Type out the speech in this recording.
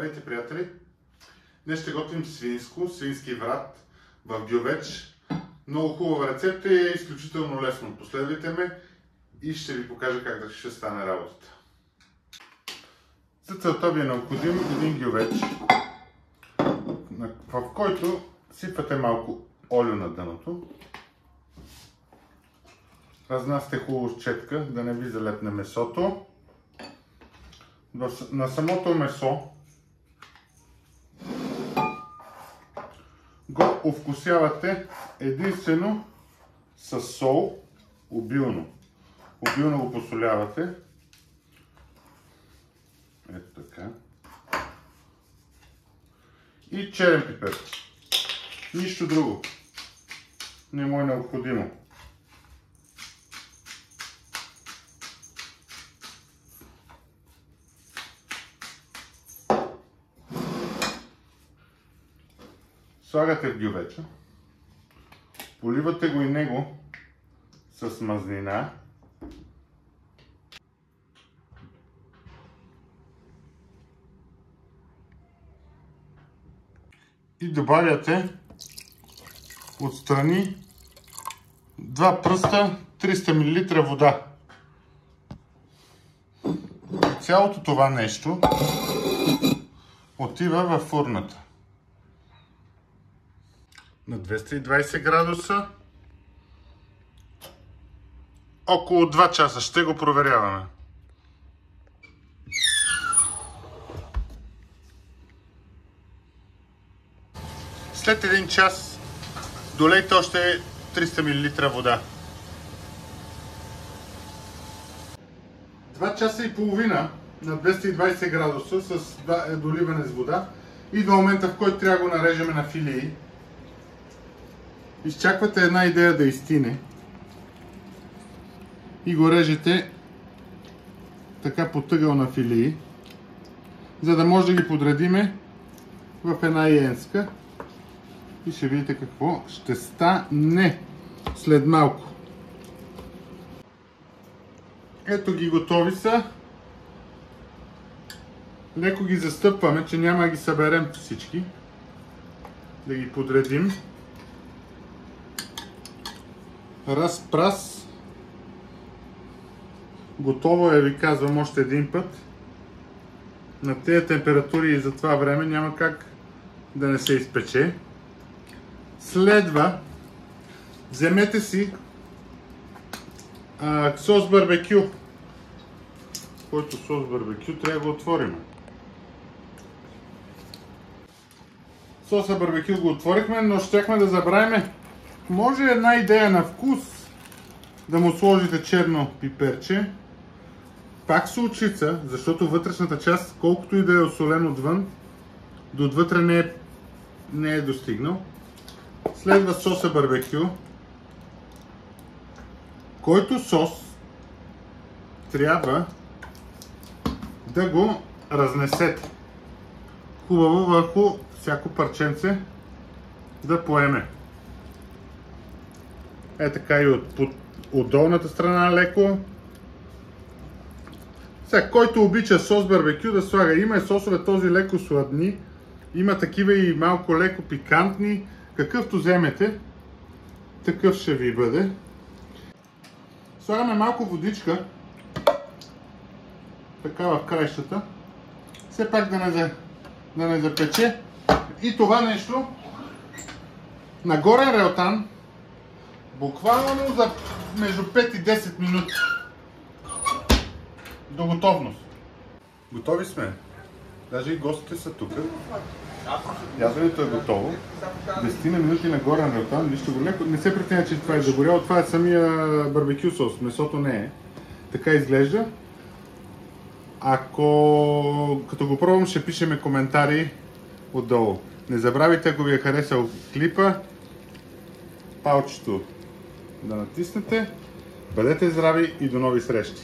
Здравейте, приятели! Днес ще готвим свински врат в гювеч. Много хубава рецепта и е изключително лесно. Последвайте ме и ще ви покажа как ще стане работата. За целта ви е необходим един гювеч, в който сипвате малко олио на дъното. Разнасяте хубаво с четка, да не ви залепне месото. На самото месо го овкусявате единствено с сол, обилно. Обилно го посолявате. Ето така. И черен пипер. Нищо друго не му е необходимо. Слагате в гювеча, поливате го и него с мазнина и добавяте отстрани 2 пръста 300 мл вода. И цялото това нещо отива във фурната на 220 градуса. Около 2 часа ще го проверяваме. След 1 час долейте още 300 мл вода. 2 часа и половина на 220 градуса с доливане с вода и до момента, в който трябва да го нарежем на филии. Изчаквате една идея да изстине и го режете така по тъгъл на филии, за да може да ги подредиме в една йенска и ще видите какво ще стане след малко. Ето ги, готови са. Леко ги застъпваме, че няма да ги съберем всички. Да ги подредим. Разпрас. Готово е, ви казвам още един път. На тези температури и за това време няма как да не се изпече. Следва, вземете си сос барбекю. Който сос барбекю трябва да го отворим. Соса барбекю го отворихме, но щяхме да забравим. Може една идея на вкус да му сложите черно пиперче, пак с очица, защото вътрешната част, колкото и да е осолен отвън, до отвътре не е достигнал. Следва соса барбекю, който сос трябва да го разнесете хубаво върху всяко парченце да поеме. Е така и от долната страна леко. Сега, който обича сос барбекю да слага. Има и сосове този леко сладни, има такива и малко леко пикантни. Какъвто вземете, такъв ще ви бъде. Слагаме малко водичка, така в краищата, все пак да не запече. И това нещо на горен реотан, буквално за между 5 и 10 минути до готовност. Готови сме. Даже и гостите са тук. Язването е готово. 10 минути на горен реотан, вижте го леко. Не се претеня, че това е загоряло. Това е самия барбекю сос. Месото не е. Така изглежда. Като го пробвам, ще пишеме коментари отдолу. Не забравяйте, ако ви е харесал клипа, палчето да натиснете. Бъдете здрави и до нови срещи!